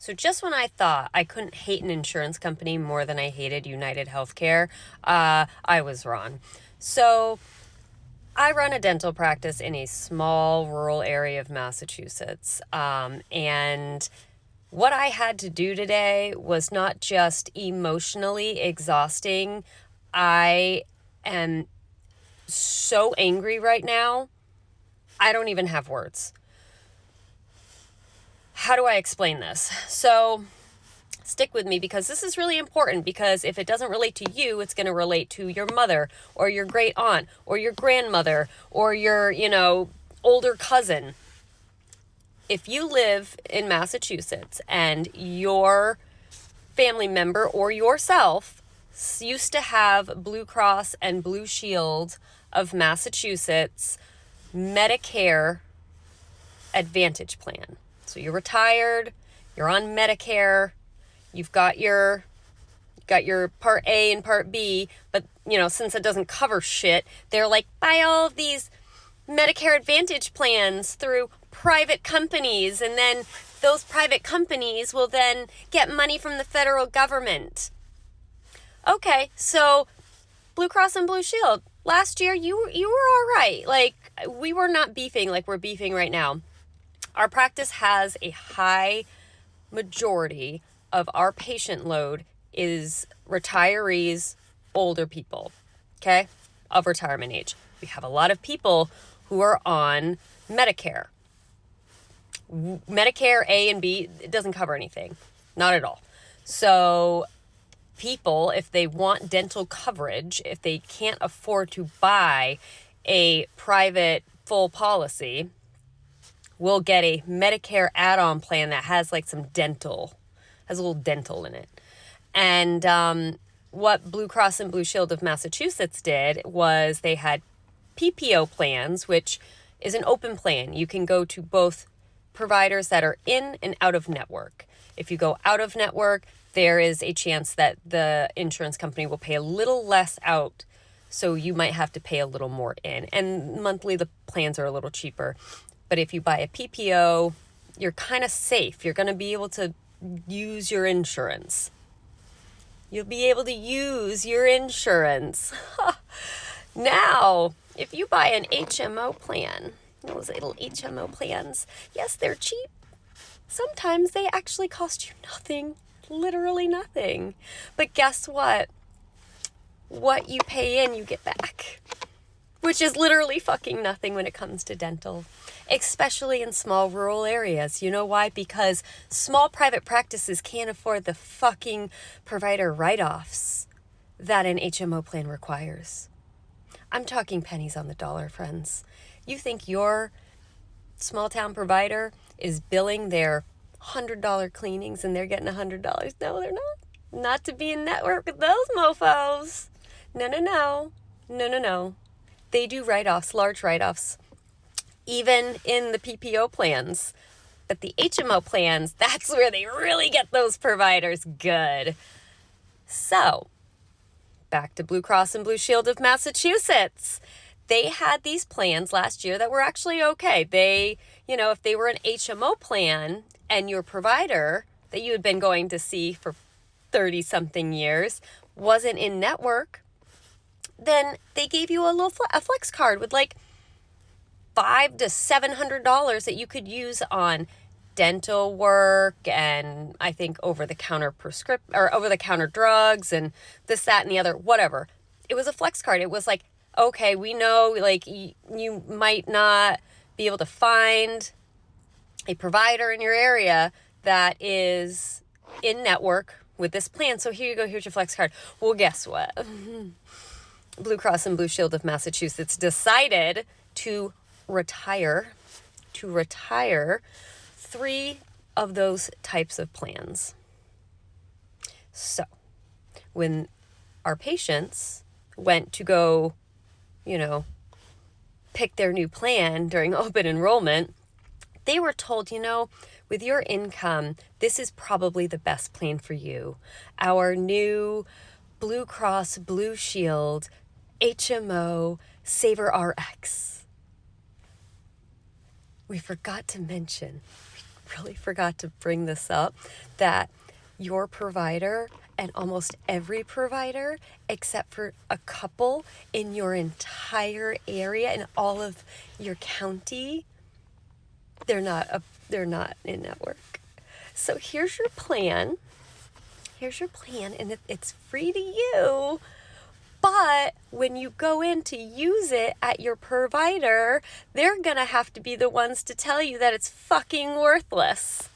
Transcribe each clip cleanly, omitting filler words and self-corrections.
So just when I thought I couldn't hate an insurance company more than I hated United Healthcare, I was wrong. So I run a dental practice in a small rural area of Massachusetts. And what I had to do today was not just emotionally exhausting. I am so angry right now. I don't even have words. How do I explain this? So stick with me because this is really important, because if it doesn't relate to you, it's going to relate to your mother or your great aunt or your grandmother or your, older cousin. If you live in Massachusetts and your family member or yourself used to have Blue Cross and Blue Shield of Massachusetts Medicare Advantage plan. So you're retired, you're on Medicare, you've got your Part A and Part B, but since it doesn't cover shit, they're like, buy all of these Medicare Advantage plans through private companies, and then those private companies will then get money from the federal government. Okay, so Blue Cross and Blue Shield, last year you were all right. Like, we were not beefing like we're beefing right now. Our practice has a high majority of our patient load is retirees, older people, okay, of retirement age. We have a lot of people who are on Medicare. Medicare A and B, it doesn't cover anything, not at all. So people, if they want dental coverage, if they can't afford to buy a private full policy, will get a Medicare add-on plan that has like some dental, has a little dental in it. And what Blue Cross and Blue Shield of Massachusetts did was they had PPO plans, which is an open plan. You can go to both providers that are in and out of network. If you go out of network, there is a chance that the insurance company will pay a little less out, so you might have to pay a little more in. And monthly, the plans are a little cheaper. But if you buy a PPO, you're kind of safe. You're going to be able to use your insurance. You'll be able to use your insurance. Now, if you buy an HMO plan, those little HMO plans, yes, they're cheap. Sometimes they actually cost you nothing, literally nothing. But guess what? What you pay in, you get back, which is literally fucking nothing when it comes to dental, especially in small rural areas. You know why? Because small private practices can't afford the fucking provider write-offs that an HMO plan requires. I'm talking pennies on the dollar, friends. You think your small town provider is billing their $100 cleanings and they're getting $100? No, they're not. Not to be in network with those mofos. No. They do write-offs, large write-offs, even in the PPO plans. But the HMO plans, that's where they really get those providers good. So, back to Blue Cross and Blue Shield of Massachusetts. They had these plans last year that were actually okay. They, if they were an HMO plan and your provider that you had been going to see for 30-something years wasn't in network, then they gave you a flex card with like $500 to $700 that you could use on dental work and I think over-the-counter over-the-counter drugs and this, that, and the other, whatever. It was a flex card. It was like, okay, we know like you might not be able to find a provider in your area that is in network with this plan. So here you go, here's your flex card. Well, guess what? Blue Cross and Blue Shield of Massachusetts decided to retire 3 of those types of plans. So when our patients went to go, pick their new plan during open enrollment, they were told, with your income, this is probably the best plan for you. Our new Blue Cross Blue Shield HMO Saver RX. We forgot to mention really forgot to bring this up, that your provider and almost every provider, except for a couple in your entire area and all of your county, they're not in network. So here's your plan. And it's free to you. But when you go in to use it at your provider, they're going to have to be the ones to tell you that it's fucking worthless.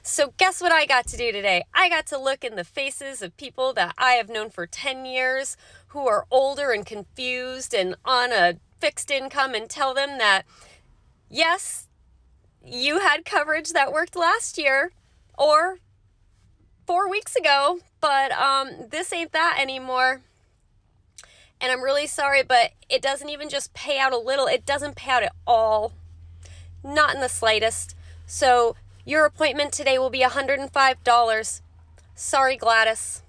So guess what I got to do today? I got to look in the faces of people that I have known for 10 years who are older and confused and on a fixed income and tell them that, yes, you had coverage that worked last year or 4 weeks ago, but this ain't that anymore. And I'm really sorry, but it doesn't even just pay out a little. It doesn't pay out at all. Not in the slightest. So your appointment today will be $105. Sorry, Gladys.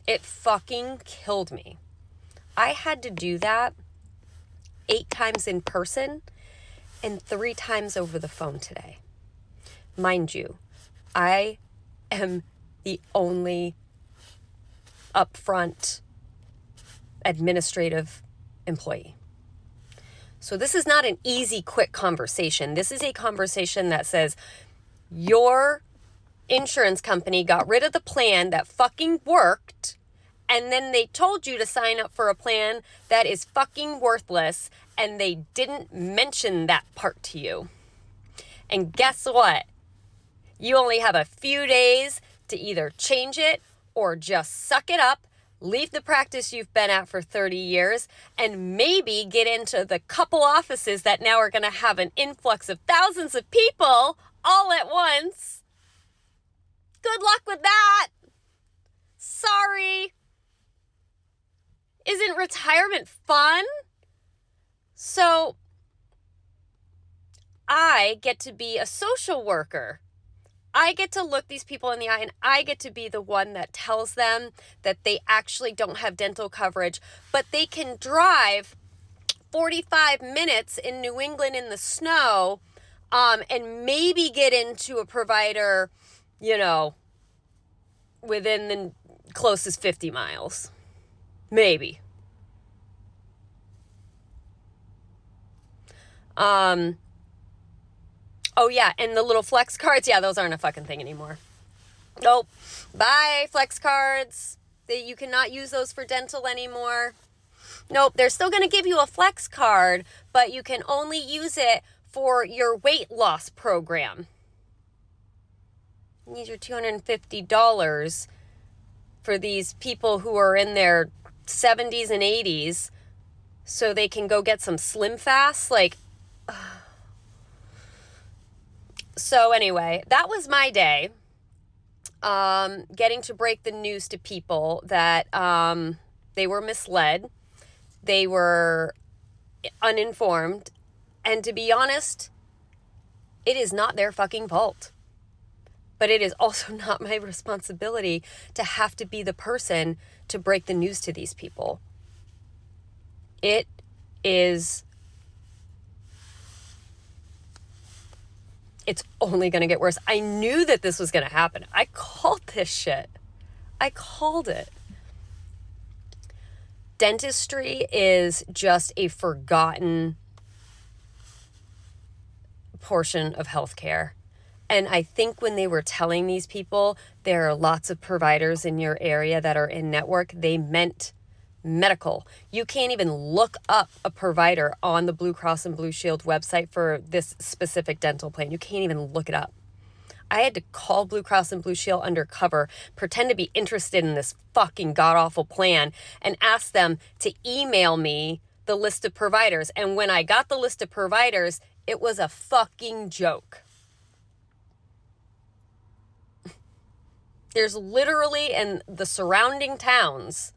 It fucking killed me. I had to do that 8 times in person and 3 times over the phone today. Mind you, I am the only upfront administrative employee. So this is not an easy, quick conversation. This is a conversation that says, your insurance company got rid of the plan that fucking worked, and then they told you to sign up for a plan that is fucking worthless, and they didn't mention that part to you. And guess what? You only have a few days to either change it or just suck it up, leave the practice you've been at for 30 years, and maybe get into the couple offices that now are going to have an influx of thousands of people all at once. Good luck with that. Sorry. Isn't retirement fun? So I get to be a social worker. I get to look these people in the eye, and I get to be the one that tells them that they actually don't have dental coverage, but they can drive 45 minutes in New England in the snow, and maybe get into a provider, within the closest 50 miles. Maybe. Oh, yeah, and the little flex cards, yeah, those aren't a fucking thing anymore. Nope. Bye, flex cards. You cannot use those for dental anymore. Nope, they're still going to give you a flex card, but you can only use it for your weight loss program. You need your $250 for these people who are in their 70s and 80s so they can go get some Slim Fast. So anyway, that was my day, getting to break the news to people that they were misled, they were uninformed, and to be honest, it is not their fucking fault. But it is also not my responsibility to have to be the person to break the news to these people. It is... It's only going to get worse. I knew that this was going to happen. I called this shit. I called it. Dentistry is just a forgotten portion of healthcare. And I think when they were telling these people there are lots of providers in your area that are in network, they meant medical. You can't even look up a provider on the Blue Cross and Blue Shield website for this specific dental plan. You can't even look it up. I had to call Blue Cross and Blue Shield undercover, pretend to be interested in this fucking god-awful plan, and ask them to email me the list of providers. And when I got the list of providers, it was a fucking joke. There's literally, in the surrounding towns,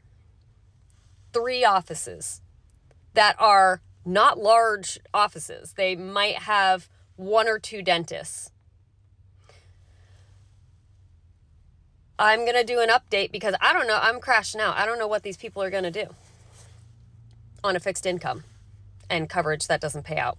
3 offices that are not large offices. They might have 1 or 2 dentists. I'm going to do an update because I don't know. I'm crashing out. I don't know what these people are going to do on a fixed income and coverage that doesn't pay out.